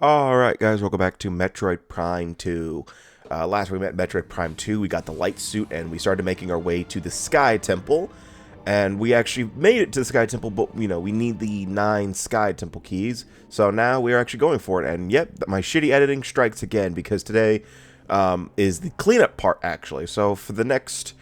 Alright guys, welcome back to Metroid Prime 2. Last we met Metroid Prime 2, we got the light suit and we started making our way to the Sky Temple. And we actually made it to the Sky Temple, but we need the 9 Sky Temple keys. So now we're actually going for it. And yep, my shitty editing strikes again because today is the cleanup part actually. So for the next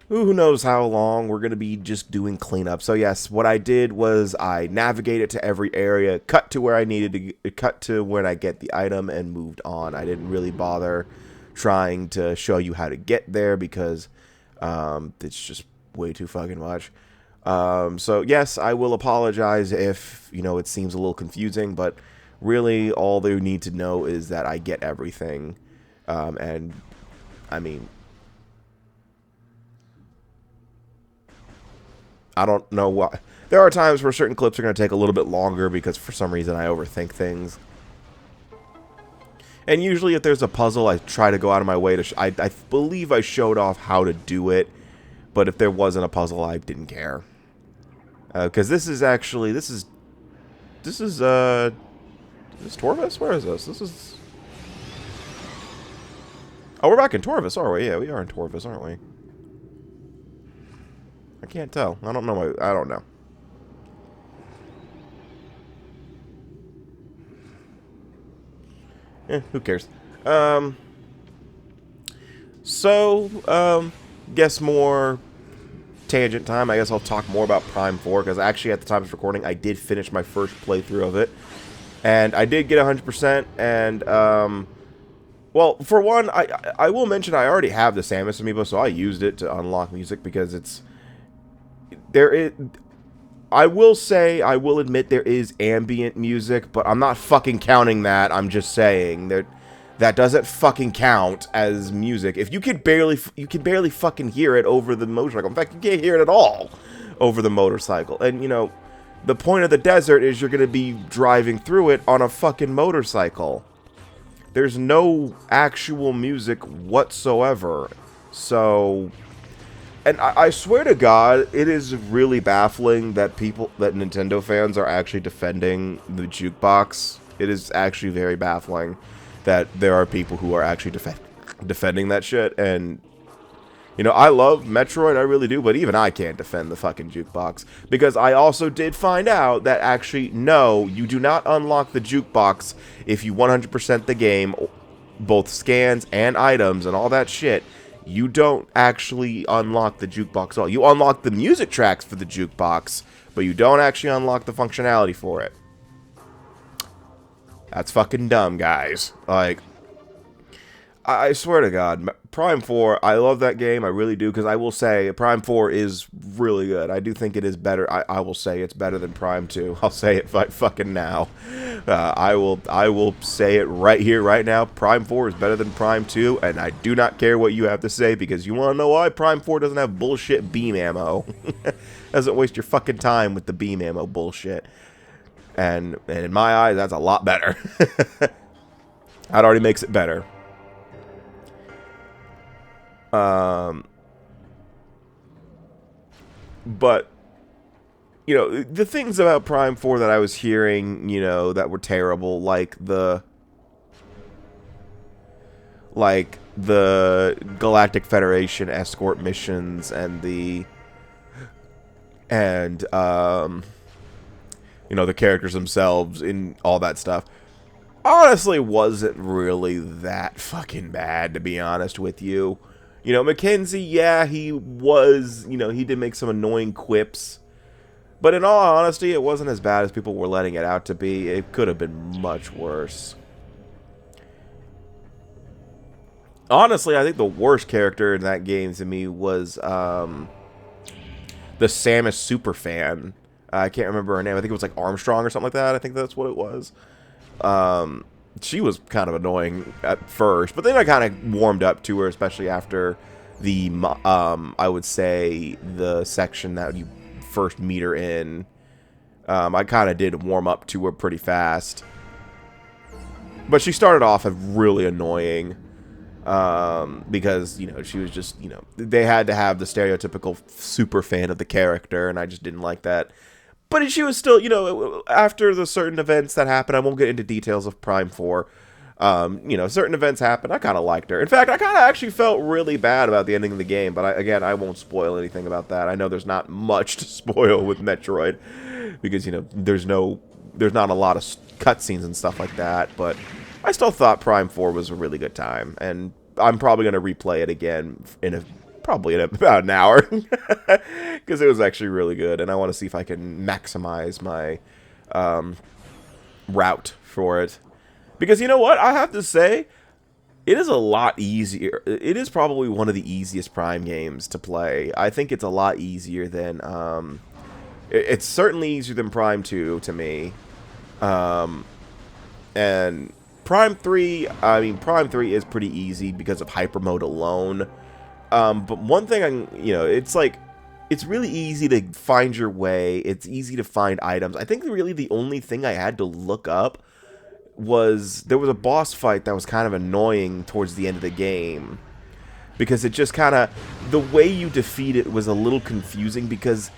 who knows how long, we're going to be just doing cleanup. So yes, what I did was I navigated to every area, cut to where I needed to, cut to when I get the item, and moved on. I didn't really bother trying to show you how to get there because it's just way too fucking much. So yes, I will apologize if, it seems a little confusing, but really all they need to know is that I get everything. And, I mean, I don't know why. There are times where certain clips are going to take a little bit longer because for some reason I overthink things. And usually if there's a puzzle, I try to go out of my way to... I believe I showed off how to do it. But if there wasn't a puzzle, I didn't care. Because this is actually... This is Torvis? Where is this? This is... Oh, we're back in Torvis, aren't we? Yeah, we are in Torvis, aren't we? I can't tell. I don't know. I don't know. Who cares? Guess more tangent time. I guess I'll talk more about Prime 4, because actually at the time of recording, I did finish my first playthrough of it. And I did get 100%, and, well, for one, I will mention I already have the Samus amiibo, so I used it to unlock music, because I will say, I will admit there is ambient music, but I'm not fucking counting that. I'm just saying that doesn't fucking count as music. If you can barely fucking hear it over the motorcycle. In fact, you can't hear it at all over the motorcycle. And the point of the desert is you're gonna be driving through it on a fucking motorcycle. There's no actual music whatsoever. So. And I swear to God, it is really baffling that Nintendo fans are actually defending the jukebox. It is actually very baffling that there are people who are actually defending that shit. And, I love Metroid, I really do, but even I can't defend the fucking jukebox. Because I also did find out that actually, no, you do not unlock the jukebox if you 100% the game, both scans and items and all that shit. You don't actually unlock the jukebox at all. You unlock the music tracks for the jukebox, but you don't actually unlock the functionality for it. That's fucking dumb, guys. Like, I swear to God, Prime 4, I love that game, I really do, because I will say, Prime 4 is really good. I do think it is better. I will say it's better than Prime 2. I'll say it fucking now. I will say it right here, right now. Prime 4 is better than Prime 2, and I do not care what you have to say, because you want to know why? Prime 4 doesn't have bullshit beam ammo. Doesn't waste your fucking time with the beam ammo bullshit. And in my eyes, that's a lot better. That already makes it better. But, the things about Prime 4 that I was hearing, that were terrible, like the Galactic Federation escort missions and the characters themselves in all that stuff, honestly wasn't really that fucking bad, to be honest with you. Mackenzie, yeah, he was, he did make some annoying quips. But in all honesty, it wasn't as bad as people were letting it out to be. It could have been much worse. Honestly, I think the worst character in that game to me was the Samus superfan. I can't remember her name. I think it was like Armstrong or something like that. I think that's what it was. She was kind of annoying at first, but then I kind of warmed up to her, especially after the, I would say, the section that you first meet her in. I kind of did warm up to her pretty fast. But she started off as really annoying, because, she was just, they had to have the stereotypical super fan of the character, and I just didn't like that. But she was still, you know, after the certain events that happened, I won't get into details of Prime 4. You know, certain events happened. I kind of liked her. In fact, I kind of actually felt really bad about the ending of the game. But again, I won't spoil anything about that. I know there's not much to spoil with Metroid because, you know, there's not a lot of cutscenes and stuff like that. But I still thought Prime 4 was a really good time, and I'm probably going to replay it again probably in about an hour because it was actually really good, and I want to see if I can maximize my route for it. Because you know what? I have to say, it is a lot easier. It is probably one of the easiest Prime games to play. I think it's a lot easier than... it's certainly easier than Prime 2 to me. And Prime 3, I mean, Prime 3 is pretty easy because of Hyper Mode alone. But one thing, you know, it's like, it's really easy to find your way. It's easy to find items. I think really the only thing I had to look up was there was a boss fight that was kind of annoying towards the end of the game. Because it just kind of, the way you defeat it was a little confusing because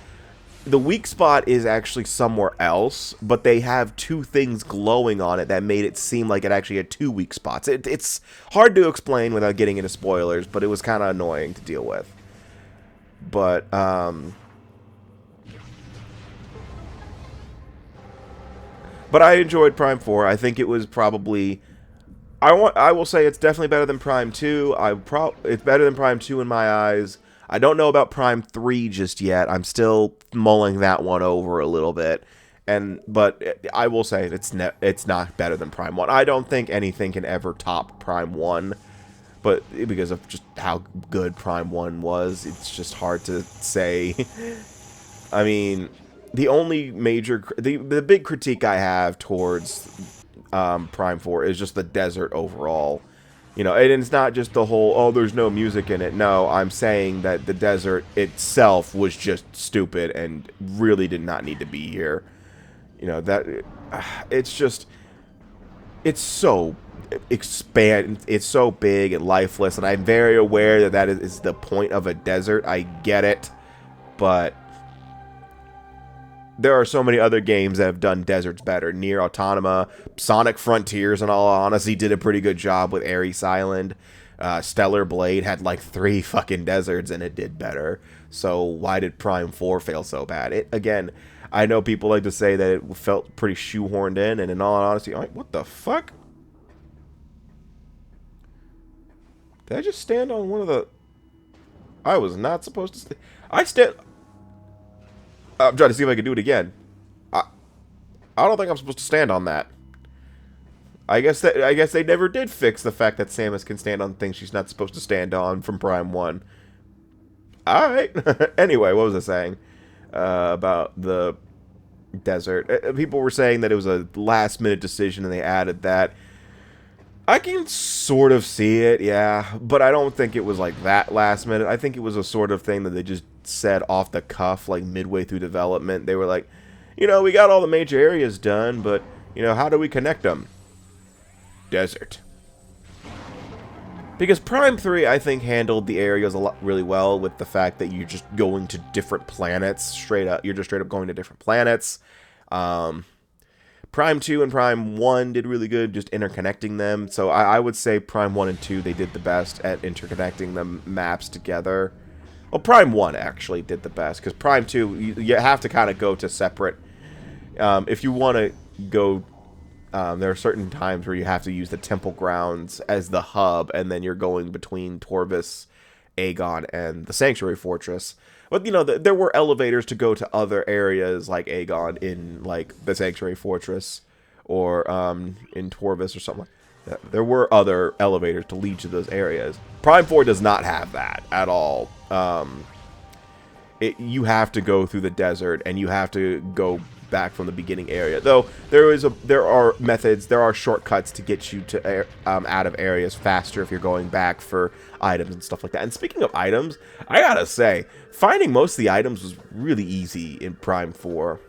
the weak spot is actually somewhere else, but they have two things glowing on it that made it seem like it actually had two weak spots. It's hard to explain without getting into spoilers, but it was kind of annoying to deal with. But, but I enjoyed Prime 4. I think it was probably... I will say it's definitely better than Prime 2. It's better than Prime 2 in my eyes. I don't know about Prime 3 just yet. I'm still mulling that one over a little bit. But I will say it's not better than Prime 1. I don't think anything can ever top Prime 1. But because of just how good Prime 1 was, it's just hard to say. I mean, the only major... The big critique I have towards Prime 4 is just the desert overall. You know, and it's not just the whole, oh, there's no music in it. No, I'm saying that the desert itself was just stupid and really did not need to be here. You know, that it's just, it's so it's so big and lifeless, and I'm very aware that that is the point of a desert. I get it, but there are so many other games that have done deserts better. Nier Automata, Sonic Frontiers, in all honesty, did a pretty good job with Ares Island. Stellar Blade had like 3 fucking deserts and it did better. So why did Prime 4 fail so bad? Again, I know people like to say that it felt pretty shoehorned in, and all honesty, I'm like, what the fuck? Did I just stand on one of the... I was not supposed to stand... I'm trying to see if I can do it again. I don't think I'm supposed to stand on that. I guess they never did fix the fact that Samus can stand on things she's not supposed to stand on from Prime 1. Alright. Anyway, what was I saying about the desert? People were saying that it was a last-minute decision and they added that. I can sort of see it, yeah, but I don't think it was like that last minute. I think it was a sort of thing that they just said off the cuff, like midway through development. They were like, you know, we got all the major areas done, but, you know, how do we connect them? Desert. Because Prime 3, I think, handled the areas really well with the fact that you're just going to different planets straight up. You're just straight up going to different planets. Prime 2 and Prime 1 did really good, just interconnecting them. So I would say Prime 1 and 2, they did the best at interconnecting the maps together. Well, Prime 1 actually did the best, because Prime 2, you have to kind of go to separate... if you want to go... there are certain times where you have to use the Temple Grounds as the hub, and then you're going between Torvus, Aegon, and the Sanctuary Fortress. But, you know, there were elevators to go to other areas like Aegon in, like, the Sanctuary Fortress or in Torvus or something like that. There were other elevators to lead to those areas. Prime 4 does not have that at all. You have to go through the desert, and you have to go back from the beginning area. Though there are methods, there are shortcuts to get you to out of areas faster if you're going back for items and stuff like that. And speaking of items, I gotta say, finding most of the items was really easy in Prime 4.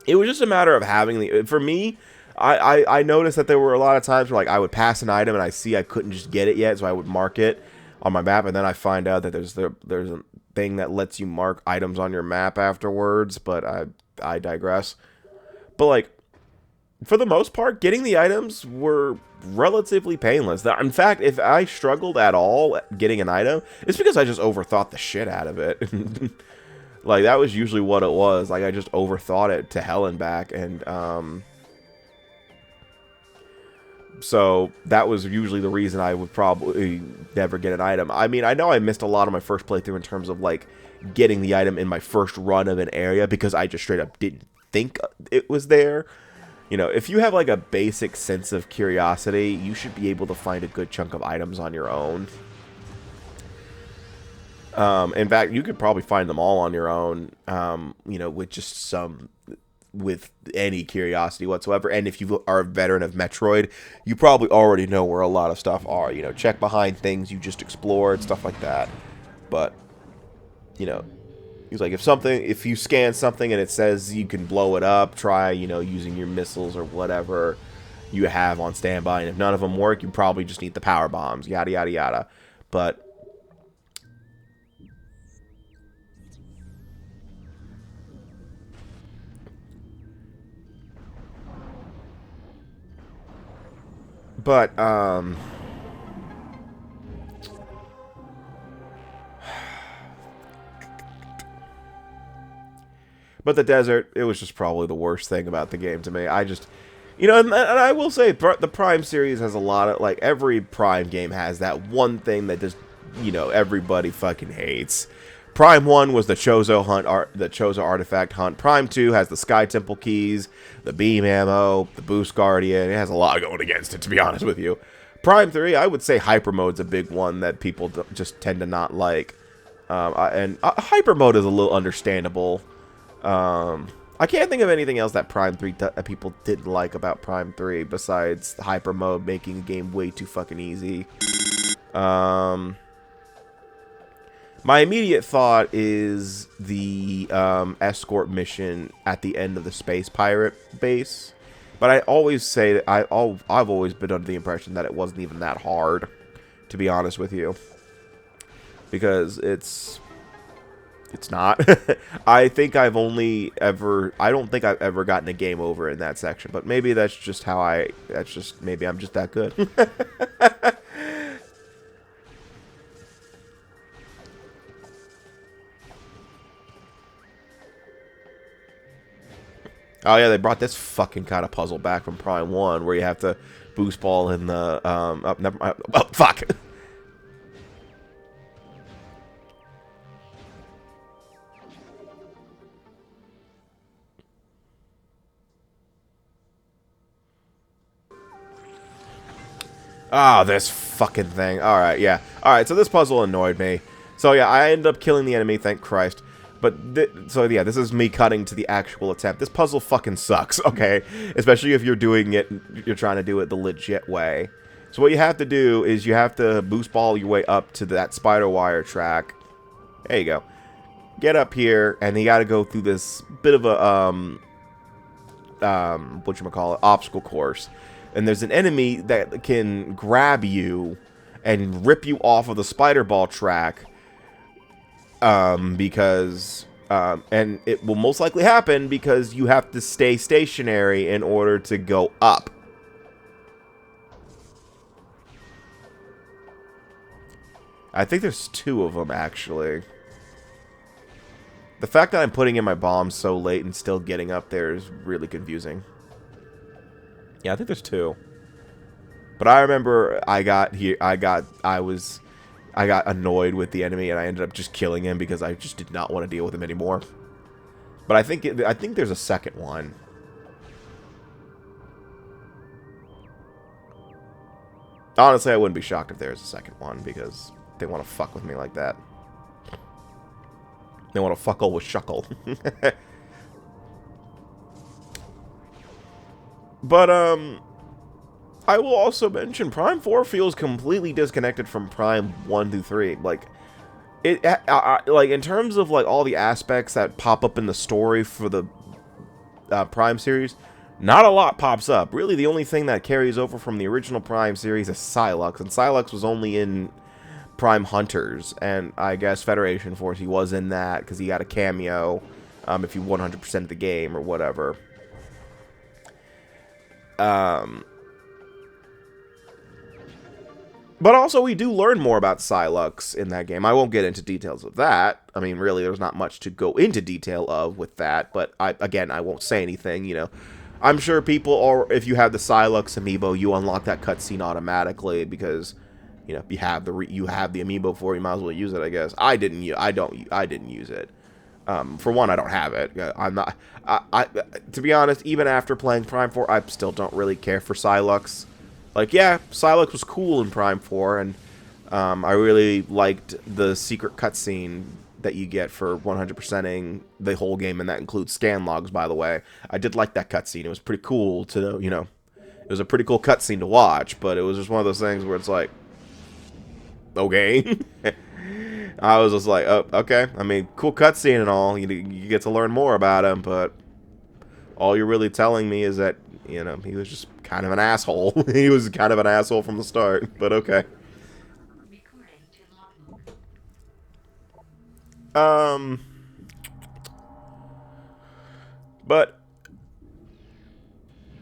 It was just a matter of having the... For me, I noticed that there were a lot of times where, like, I would pass an item and I see I couldn't just get it yet, so I would mark it on my map, and then I find out that there's a thing that lets you mark items on your map afterwards, but I digress. But, like, for the most part, getting the items were relatively painless. In fact, if I struggled at all at getting an item, it's because I just overthought the shit out of it. Like, that was usually what it was. Like, I just overthought it to hell and back, and, so that was usually the reason I would probably never get an item. I mean, I know I missed a lot of my first playthrough in terms of, like, getting the item in my first run of an area because I just straight up didn't think it was there. You know, if you have, like, a basic sense of curiosity, you should be able to find a good chunk of items on your own. In fact, you could probably find them all on your own, you know, with any curiosity whatsoever. And if you are a veteran of Metroid, you probably already know where a lot of stuff are. You know, check behind things you just explored, stuff like that. But, you know, he's like, if you scan something and it says you can blow it up, try, you know, using your missiles or whatever you have on standby. And if none of them work, you probably just need the power bombs, yada, yada, yada. But But, but the desert, it was just probably the worst thing about the game to me. I just, you know, and I will say, the Prime series has a lot of, like, every Prime game has that one thing that just, you know, everybody fucking hates. Prime 1 was the Chozo artifact hunt. Prime 2 has the Sky Temple keys, the beam ammo, the Boost Guardian. It has a lot going against it, to be honest with you. Prime 3, I would say Hyper Mode's a big one that people just tend to not like. And Hyper Mode is a little understandable. I can't think of anything else that Prime 3 that people didn't like about Prime 3 besides Hyper Mode making a game way too fucking easy. My immediate thought is the escort mission at the end of the Space Pirate base. But I always say that I've always been under the impression that it wasn't even that hard, to be honest with you. Because it's not. I don't think I've ever gotten a game over in that section. But maybe that's just maybe I'm just that good. Oh yeah, they brought this fucking kind of puzzle back from Prime 1, where you have to boost ball in the, never mind, oh, fuck! Ah, this fucking thing. Alright, yeah. Alright, so this puzzle annoyed me. So yeah, I ended up killing the enemy, thank Christ. But, so yeah, this is me cutting to the actual attempt. This puzzle fucking sucks, okay? Especially if you're trying to do it the legit way. So what you have to do is you have to boost ball your way up to that spider wire track. There you go. Get up here, and you gotta go through this bit of a, whatchamacallit, obstacle course. And there's an enemy that can grab you and rip you off of the spider ball track. And it will most likely happen because you have to stay stationary in order to go up. I think there's 2 of them, actually. The fact that I'm putting in my bombs so late and still getting up there is really confusing. Yeah, I think there's 2. But I remember I got annoyed with the enemy, and I ended up just killing him because I just did not want to deal with him anymore. But I think there's a second one. Honestly, I wouldn't be shocked if there's a second one because they want to fuck with me like that. They want to fuckle with Shuckle. But I will also mention Prime 4 feels completely disconnected from Prime 1 through 3. Like, like in terms of like all the aspects that pop up in the story for the Prime series, not a lot pops up. Really, the only thing that carries over from the original Prime series is Sylux, and Sylux was only in Prime Hunters, and I guess Federation Force, he was in that because he got a cameo. if you 100% the game or whatever. But also, we do learn more about Psylux in that game. I won't get into details of that. I mean, really, there's not much to go into detail of with that. But, I won't say anything, you know. I'm sure people are, if you have the Psylux amiibo, you unlock that cutscene automatically because, you know, you have the amiibo for it, you might as well use it, I guess. I didn't use it. For one, I don't have it. I'm not. To be honest, even after playing Prime 4, I still don't really care for Psylux. Like, yeah, Psylux was cool in Prime 4, and I really liked the secret cutscene that you get for 100%ing the whole game, and that includes scan logs, by the way. I did like that cutscene. It was pretty cool to, you know, it was a pretty cool cutscene to watch, but it was just one of those things where it's like, okay. I was just like, oh, okay. I mean, cool cutscene and all. You get to learn more about him, but all you're really telling me is that, you know, he was just kind of an asshole. He was kind of an asshole from the start, but okay. But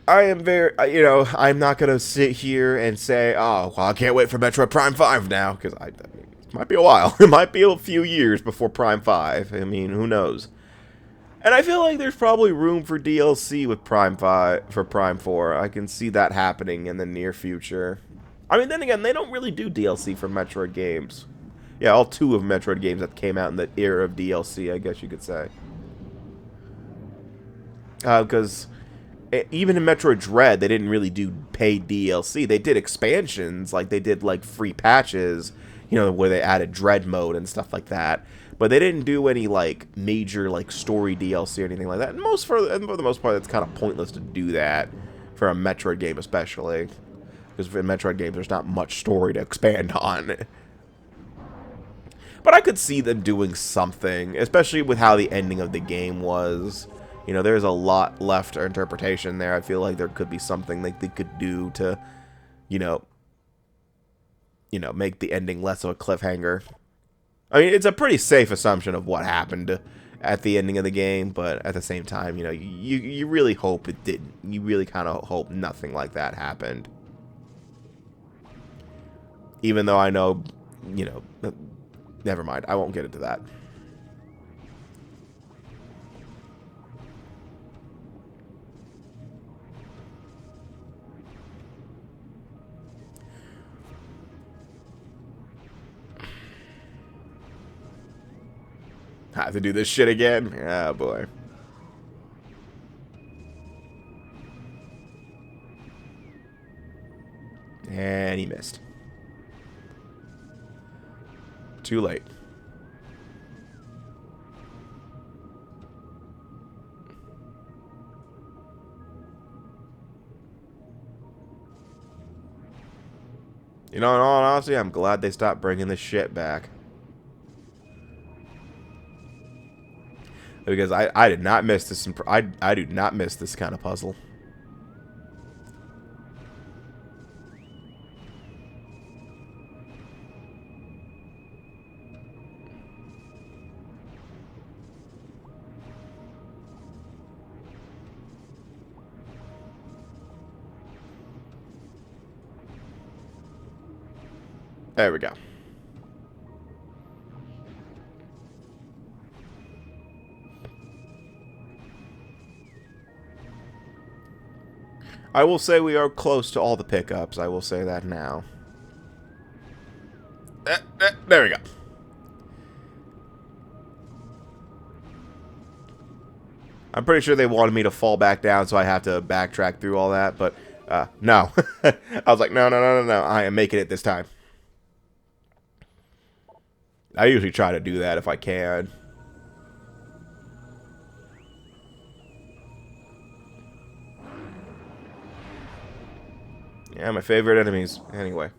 I am very, you know, I'm not going to sit here and say, oh, well, I can't wait for Metroid Prime 5 now, because I mean, it might be a while. It might be a few years before Prime 5. I mean, who knows? And I feel like there's probably room for DLC with Prime 5, for Prime 4. I can see that happening in the near future. I mean, then again, they don't really do DLC for Metroid games. Yeah, all 2 of Metroid games that came out in the era of DLC, I guess you could say. Because even in Metroid Dread, they didn't really do paid DLC. They did expansions, like they did like free patches, you know, where they added Dread mode and stuff like that. But they didn't do any like major like story DLC or anything like that. And for the most part, it's kind of pointless to do that for a Metroid game, especially because for Metroid games, there's not much story to expand on. But I could see them doing something, especially with how the ending of the game was. You know, there's a lot left for interpretation there. I feel like there could be something like they could do to, you know, make the ending less of a cliffhanger. I mean, it's a pretty safe assumption of what happened at the ending of the game, but at the same time, you know, you really hope it didn't. You really kind of hope nothing like that happened. Even though I know, you know, never mind. I won't get into that. Have to do this shit again? Oh, boy. And he missed. Too late. You know, in all honesty, I'm glad they stopped bringing this shit back. Because I did not miss this. I do not miss this kind of puzzle. There we go. I will say we are close to all the pickups. I will say that now. There we go. I'm pretty sure they wanted me to fall back down, so I have to backtrack through all that, but no. I was like, no, no, no, no, no. I am making it this time. I usually try to do that if I can. Yeah, my favorite enemies. Anyway.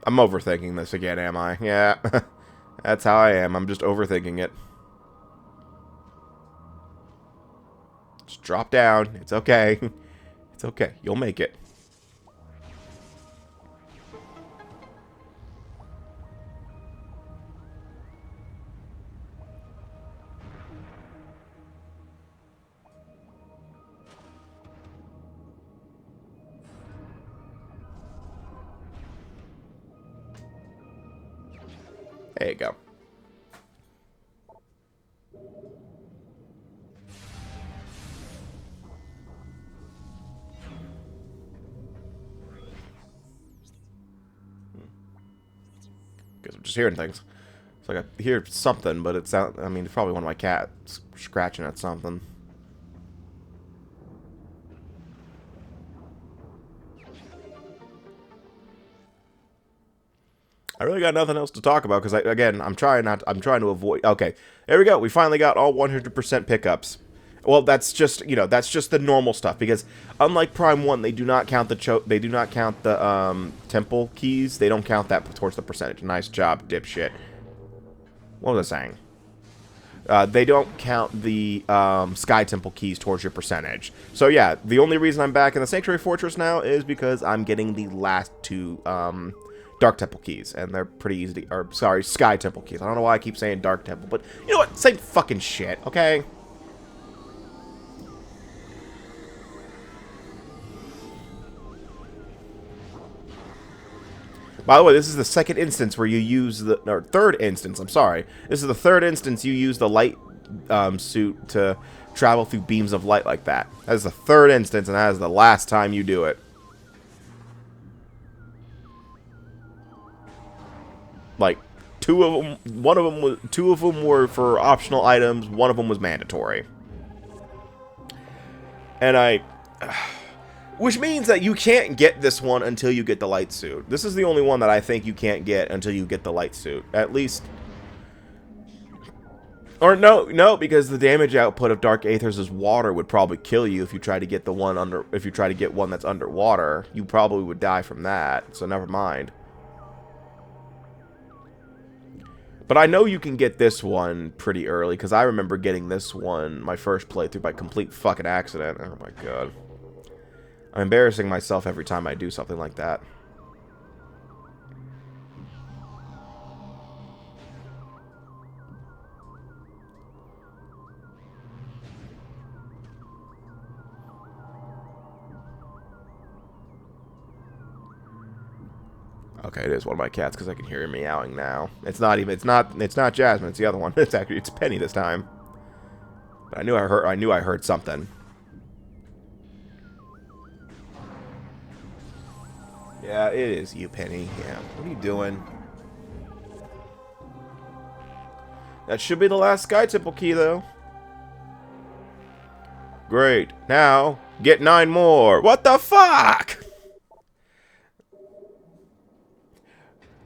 I'm overthinking this again, am I? Yeah. That's how I am. I'm just overthinking it. Just drop down. It's okay. It's okay. You'll make it. There you go. Guess I'm just hearing things. It's like I hear something, but it's out. I mean, it's probably one of my cats scratching at something. I really got nothing else to talk about because, again, I'm trying to avoid. Okay, there we go. We finally got all 100% pickups. Well, that's just that's just the normal stuff because unlike Prime 1, they do not count the temple keys. They don't count that towards the percentage. Nice job, dipshit. What was I saying? They don't count the Sky Temple keys towards your percentage. So yeah, the only reason I'm back in the Sanctuary Fortress now is because I'm getting the last two Dark Temple keys, and they're pretty easy to, or sorry, Sky Temple keys. I don't know why I keep saying Dark Temple, but you know what? Same fucking shit, okay? By the way, this is the second instance where you use the, or third instance, I'm sorry. This is the third instance you use the light suit to travel through beams of light like that. That is the third instance, and that is the last time you do it. Like, two of them were for optional items, one of them was mandatory. And which means that you can't get this one until you get the light suit. This is the only one that I think you can't get until you get the light suit. At least. Or no, because the damage output of Dark Aethers' water would probably kill you if you try to get the one if you try to get one that's underwater. You probably would die from that, so never mind. But I know you can get this one pretty early, because I remember getting this one, my first playthrough, by complete fucking accident. Oh my god. I'm embarrassing myself every time I do something like that. Okay, it is one of my cats because I can hear him meowing now. It's not Jasmine, it's the other one. It's Penny this time. But I knew I heard something. Yeah, it is you, Penny. Yeah. What are you doing? That should be the last Sky Temple key, though. Great. Now, get 9 more. What the fuck?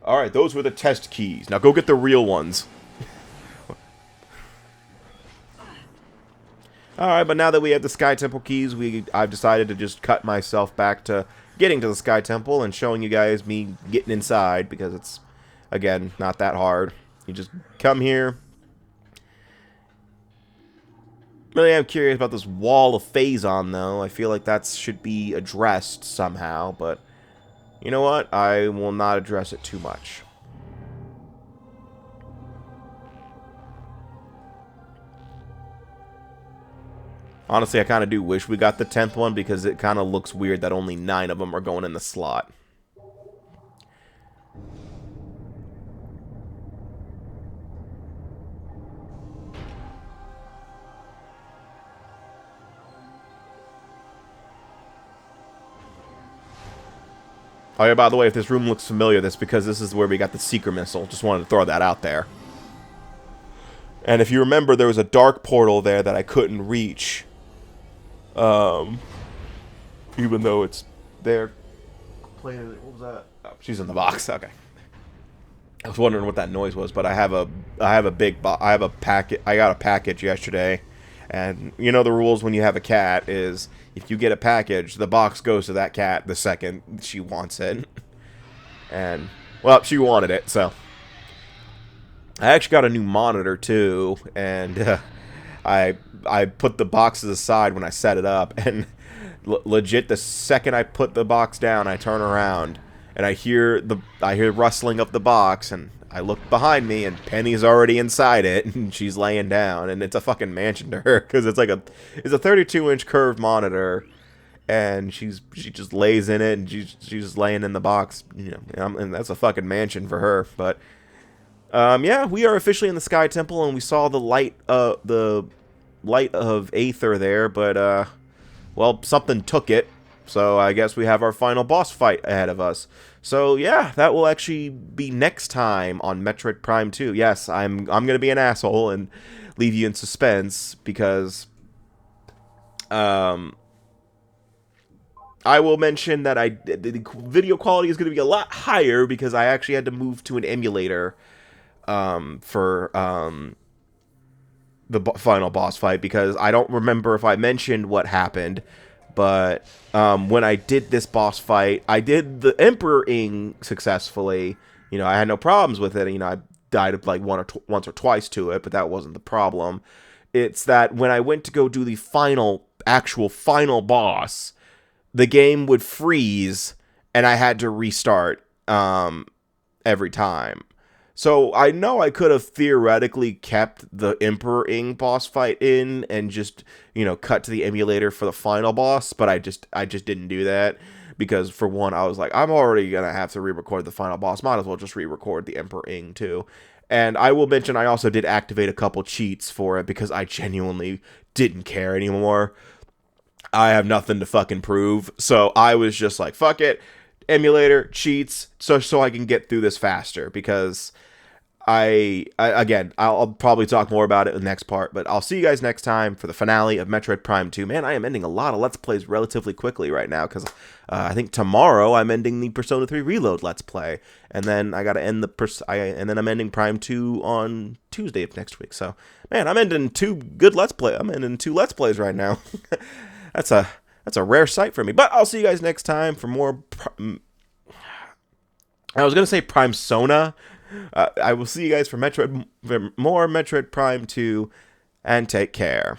Alright, those were the test keys. Now go get the real ones. Alright, but now that we have the Sky Temple keys, I've decided to just cut myself back to getting to the Sky Temple and showing you guys me getting inside, because it's, again, not that hard. You just come here. Really am curious about this wall of Phazon, though. I feel like that should be addressed somehow, but you know what? I will not address it too much. Honestly, I kind of do wish we got the 10th one, because it kind of looks weird that only 9 of them are going in the slot. Oh yeah, by the way, if this room looks familiar, that's because this is where we got the Seeker Missile. Just wanted to throw that out there. And if you remember, there was a dark portal there that I couldn't reach. Even though it's there. What was that? Oh, she's in the box. Okay. I was wondering what that noise was, but I have a packet. I got a package yesterday, and you know the rules when you have a cat is if you get a package, the box goes to that cat the second she wants it. And Well, she wanted it, so. I actually got a new monitor, too, and I put the boxes aside when I set it up, and legit, the second I put the box down, I turn around, and I hear rustling of the box, and I look behind me, and Penny's already inside it, and she's laying down, and it's a fucking mansion to her, because it's a 32-inch curved monitor, and she just lays in it, and she's just laying in the box, and that's a fucking mansion for her. But yeah, we are officially in the Sky Temple, and we saw the light of Aether there, but well, something took it. So I guess we have our final boss fight ahead of us. So yeah, that will actually be next time on Metroid Prime 2. Yes, I'm gonna be an asshole and leave you in suspense because I will mention that the video quality is going to be a lot higher because I actually had to move to an emulator for the final boss fight, because I don't remember if I mentioned what happened, but when I did this boss fight, I did the Emperor Ing successfully. I had no problems with it. I died like once or twice to it, but that wasn't the problem. It's that when I went to go do the actual final boss, the game would freeze, and I had to restart every time. So I know I could have theoretically kept the Emperor Ing boss fight in and just, cut to the emulator for the final boss, but I just didn't do that because, for one, I was like, I'm already going to have to re-record the final boss. Might as well just re-record the Emperor Ing too. And I will mention I also did activate a couple cheats for it because I genuinely didn't care anymore. I have nothing to fucking prove. So I was just like, fuck it. Emulator, cheats, so I can get through this faster, because I'll probably talk more about it in the next part, but I'll see you guys next time for the finale of Metroid Prime 2. Man, I am ending a lot of Let's Plays relatively quickly right now, because I think tomorrow I'm ending the Persona 3 Reload Let's Play, and then I gotta end and then I'm ending Prime 2 on Tuesday of next week. So, man, I'm ending two Let's Plays right now. That's a rare sight for me. But I'll see you guys next time for more. I was gonna say Prime Sona. I will see you guys for more Metroid Prime 2, and take care.